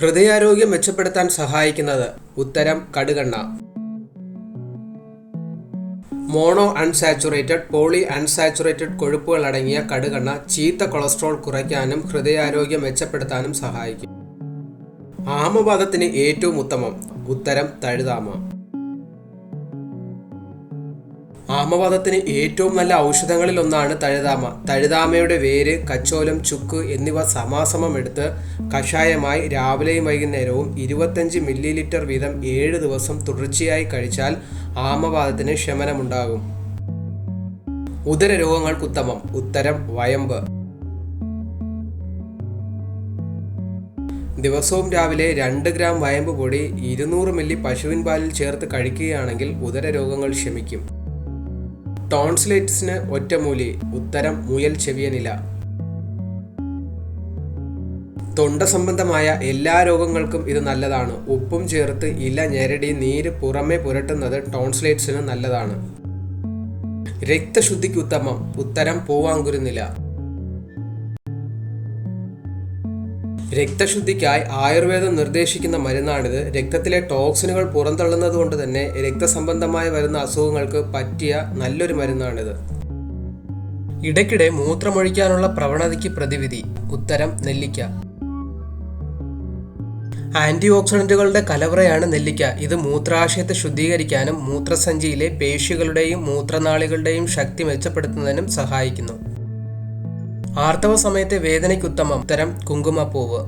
ഹൃദയാരോഗ്യം മെച്ചപ്പെടുത്താൻ സഹായിക്കുന്നത് ഉത്തരം കടുകെണ്ണ. മോണോ അൺസാച്ചുറേറ്റഡ്, പോളി അൺസാച്ചുറേറ്റഡ് കൊഴുപ്പുകൾ അടങ്ങിയ കടുകെണ്ണ ചീത്ത കൊളസ്ട്രോൾ കുറയ്ക്കാനും ഹൃദയാരോഗ്യം മെച്ചപ്പെടുത്താനും സഹായിക്കും. ആമവാതത്തിന് ഏറ്റവും ഉത്തമം ഉത്തരം തഴുതാമ. ആമവാതത്തിന് ഏറ്റവും നല്ല ഔഷധങ്ങളിൽ ഒന്നാണ് തഴുതാമ. തഴുതാമയുടെ വേര്, കച്ചോലം, ചുക്ക് എന്നിവ സമാസമം എടുത്ത് കഷായമായി രാവിലെയും വൈകുന്നേരവും 25 ml വീതം 7 ദിവസം തുടർച്ചയായി കഴിച്ചാൽ ആമവാതത്തിന് ശമനമുണ്ടാകും. ഉദരരോഗങ്ങൾക്ക് ഉത്തമം ഉത്തരം വയമ്പ്. ദിവസവും രാവിലെ 2 ഗ്രാം വയമ്പ് പൊടി 200 മില്ലി പശുവിൻ പാലിൽ ചേർത്ത് കഴിക്കുകയാണെങ്കിൽ ഉദരരോഗങ്ങൾ ശമിക്കും. ടോൺസിലൈറ്റിസിന് ഒറ്റമൂലി ഉത്തരം മുയൽ ചെവിയനില. തൊണ്ട സംബന്ധമായ എല്ലാ രോഗങ്ങൾക്കും ഇത് നല്ലതാണ്. ഉപ്പും ചേർത്ത് ഇല ഞെരടി നീര് പുറമെ പുരട്ടുന്നത് ടോൺസിലൈറ്റിസിന് നല്ലതാണ്. രക്തശുദ്ധിക്ക് ഉത്തമം ഉത്തരം പൂവാങ്കുരുന്നില. രക്തശുദ്ധിക്കായി ആയുർവേദം നിർദ്ദേശിക്കുന്ന മരുന്നാണിത്. രക്തത്തിലെ ടോക്സിനുകൾ പുറന്തള്ളുന്നത് കൊണ്ട് തന്നെ രക്തസംബന്ധമായി വരുന്ന അസുഖങ്ങൾക്ക് പറ്റിയ നല്ലൊരു മരുന്നാണിത്. ഇടയ്ക്കിടെ മൂത്രമൊഴിക്കാനുള്ള പ്രവണതയ്ക്ക് പ്രതിവിധി ഉത്തരം നെല്ലിക്ക. ആന്റി ഓക്സിഡന്റുകളുടെ കലവറയാണ് നെല്ലിക്ക. ഇത് മൂത്രാശയത്തെ ശുദ്ധീകരിക്കാനും മൂത്രസഞ്ചിയിലെ പേശികളുടെയും മൂത്രനാളികളുടെയും ശക്തി മെച്ചപ്പെടുത്തുന്നതിനും സഹായിക്കുന്നു. ആർത്തവ സമയത്തെ വേദനയ്ക്ക് ഉത്തമം ഉത്തരം കുങ്കുമപ്പൂവ്.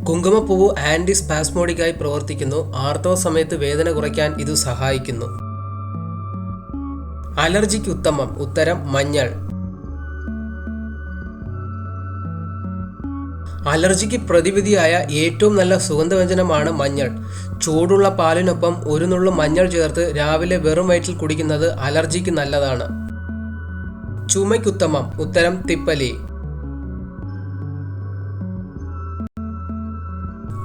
കുങ്കുമപ്പൂവ് ആന്റി സ്പാസ്മോഡിക്കായി പ്രവർത്തിക്കുന്നു. ആർത്തവ സമയത്ത് വേദന കുറയ്ക്കാൻ ഇത് സഹായിക്കുന്നു. അലർജിക്ക് ഉത്തമം ഉത്തരം മഞ്ഞൾ. അലർജിക്ക് പ്രതിവിധിയായ ഏറ്റവും നല്ല സുഗന്ധവ്യഞ്ജനമാണ് മഞ്ഞൾ. ചൂടുള്ള പാലിനൊപ്പം ഒരു നുള്ളു മഞ്ഞൾ ചേർത്ത് രാവിലെ വെറും വയറ്റിൽ കുടിക്കുന്നത് അലർജിക്ക് നല്ലതാണ്. ചുമയ്ക്കുത്തമം ഉത്തരം തിപ്പലി.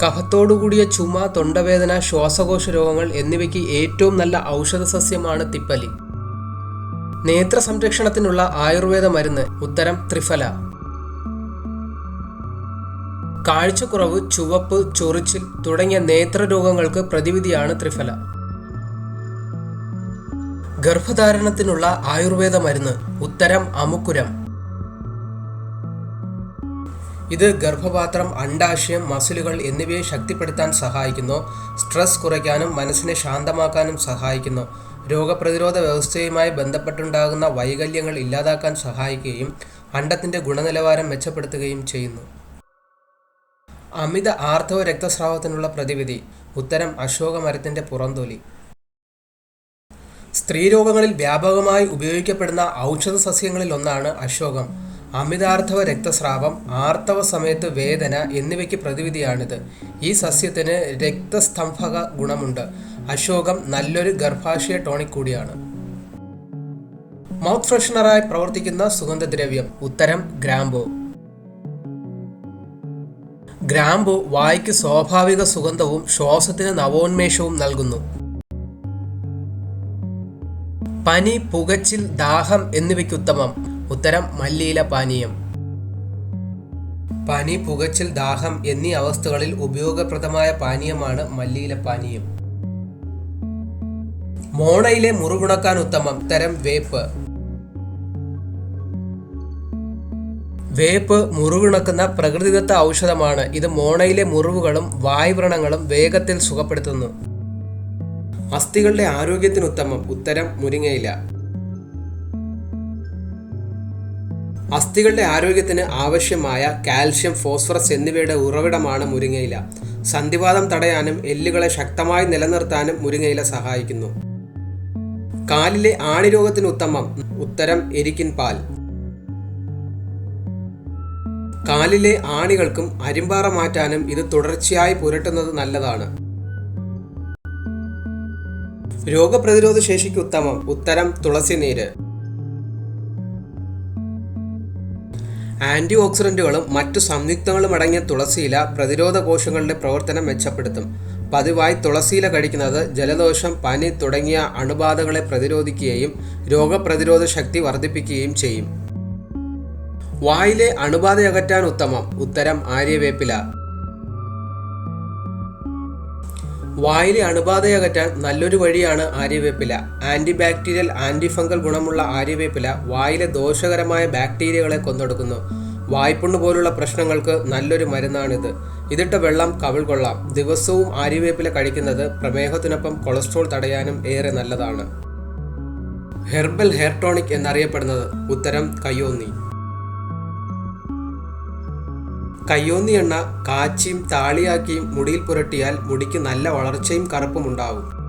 കഫത്തോടുകൂടിയ ചുമ, തൊണ്ടവേദന, ശ്വാസകോശ രോഗങ്ങൾ എന്നിവയ്ക്ക് ഏറ്റവും നല്ല ഔഷധ സസ്യമാണ് തിപ്പലി. നേത്ര സംരക്ഷണത്തിനുള്ള ആയുർവേദ മരുന്ന് ഉത്തരം ത്രിഫല. കാഴ്ചക്കുറവ്, ചുവപ്പ്, ചൊറിച്ചിൽ തുടങ്ങിയ നേത്രരോഗങ്ങൾക്ക് പ്രതിവിധിയാണ് ത്രിഫല. ഗർഭധാരണത്തിനുള്ള ആയുർവേദ മരുന്ന് ഉത്തരം അമുക്കുരം. ഇത് ഗർഭപാത്രം, അണ്ഡാശയം, മസിലുകൾ എന്നിവയെ ശക്തിപ്പെടുത്താൻ സഹായിക്കുന്നു. സ്ട്രെസ് കുറയ്ക്കാനും മനസ്സിനെ ശാന്തമാക്കാനും സഹായിക്കുന്നു. രോഗപ്രതിരോധ വ്യവസ്ഥയുമായി ബന്ധപ്പെട്ടുണ്ടാകുന്ന വൈകല്യങ്ങൾ ഇല്ലാതാക്കാൻ സഹായിക്കുകയും അണ്ഡത്തിന്റെ ഗുണനിലവാരം മെച്ചപ്പെടുത്തുകയും ചെയ്യുന്നു. അമിത ആർത്തവ രക്തസ്രാവത്തിനുള്ള പ്രതിവിധി ഉത്തരം അശോകമരത്തിന്റെ പുറംതൊലി. സ്ത്രീരോഗങ്ങളിൽ വ്യാപകമായി ഉപയോഗിക്കപ്പെടുന്ന ഔഷധ സസ്യങ്ങളിൽ ഒന്നാണ് അശോകം. അമിതാർത്തവ രക്തസ്രാവം, ആർത്തവ സമയത്ത് വേദന എന്നിവയ്ക്ക് പ്രതിവിധിയാണിത്. ഈ സസ്യത്തിന് രക്തസ്തംഭക ഗുണമുണ്ട്. അശോകം നല്ലൊരു ഗർഭാശയ ടോണിക് കൂടിയാണ്. മൗത്ത് ഫ്രഷ്നറായി പ്രവർത്തിക്കുന്ന സുഗന്ധദ്രവ്യം ഉത്തരം ഗ്രാമ്പൂ. ഗ്രാമ്പൂ വായ്ക്ക് സ്വാഭാവിക സുഗന്ധവും ശ്വാസത്തിന് നവോന്മേഷവും നൽകുന്നു. പനി, പുകച്ചിൽ, ദാഹം എന്നിവയ്ക്ക് ഉത്തമം ഉത്തരം മല്ലിയില പാനീയം. പനി, പുകച്ചിൽ, ദാഹം എന്നീ അവസ്ഥകളിൽ ഉപയോഗപ്രദമായ പാനീയമാണ് മല്ലിയില പാനീയം. മോണയിലെ മുറിവുണക്കാൻ ഉത്തമം ഉത്തരം വേപ്പ്. വേപ്പ് മുറിവുണക്കുന്ന പ്രകൃതിദത്ത ഔഷധമാണ്. ഇത് മോണയിലെ മുറിവുകളും വായ്വ്രണങ്ങളും വേഗത്തിൽ സുഖപ്പെടുത്തുന്നു. അസ്ഥികളുടെ ആരോഗ്യത്തിന് ഉത്തമം ഉത്തരം മുരിങ്ങയില. അസ്ഥികളുടെ ആരോഗ്യത്തിന് ആവശ്യമായ കാൽഷ്യം, ഫോസ്ഫറസ് എന്നിവയുടെ ഉറവിടമാണ് മുരിങ്ങയില. സന്ധിവാതം തടയാനും എല്ലുകളെ ശക്തമായി നിലനിർത്താനും മുരിങ്ങയില സഹായിക്കുന്നു. കാലിലെ ആണിരോഗത്തിന് ഉത്തമം ഉത്തരം എരിക്കിൻ പാൽ. കാലിലെ ആണികൾക്കും അരിമ്പാറ മാറ്റാനും ഇത് തുടർച്ചയായി പുരട്ടുന്നത് നല്ലതാണ്. രോഗപ്രതിരോധ ശേഷിക്ക് ഉത്തമം ഉത്തരം തുളസി നീര്. ആന്റി ഓക്സിഡന്റുകളും മറ്റു സംയുക്തങ്ങളും അടങ്ങിയ തുളസിയില പ്രതിരോധ കോശങ്ങളുടെ പ്രവർത്തനം മെച്ചപ്പെടുത്തും. പതിവായി തുളസിയില കഴിക്കുന്നത് ജലദോഷം, പനി തുടങ്ങിയ അണുബാധകളെ പ്രതിരോധിക്കുകയും രോഗപ്രതിരോധ ശക്തി വർദ്ധിപ്പിക്കുകയും ചെയ്യും. വായിലെ അണുബാധയകറ്റാൻ ഉത്തമം. ഉത്തരം ആര്യവേപ്പില. വായിലെ അണുബാധയകറ്റാൻ നല്ലൊരു വഴിയാണ് ആര്യവേപ്പില. ആന്റി ബാക്ടീരിയൽ, ആന്റി ഫംഗൽ ഗുണമുള്ള ആര്യവേപ്പില വായിലെ ദോഷകരമായ ബാക്ടീരിയകളെ കൊന്നൊടുക്കുന്നു. വായ്പുണ്ണ് പോലുള്ള പ്രശ്നങ്ങൾക്ക് നല്ലൊരു മരുന്നാണിത്. ഇതിട്ട വെള്ളം കവിൾ കൊള്ളാം. ദിവസവും ആര്യവേപ്പില കഴിക്കുന്നത് പ്രമേഹത്തിനൊപ്പം കൊളസ്ട്രോൾ തടയാനും ഏറെ നല്ലതാണ്. ഹെർബൽ ഹെയർ ടോണിക് എന്നറിയപ്പെടുന്നത്. ഉത്തരം കയ്യോന്നി. കയ്യോന്നി എണ്ണ കാച്ചിയും താളിയാക്കിയും മുടിയിൽ പുരട്ടിയാൽ മുടിക്ക് നല്ല വളർച്ചയും കറുപ്പും ഉണ്ടാവും.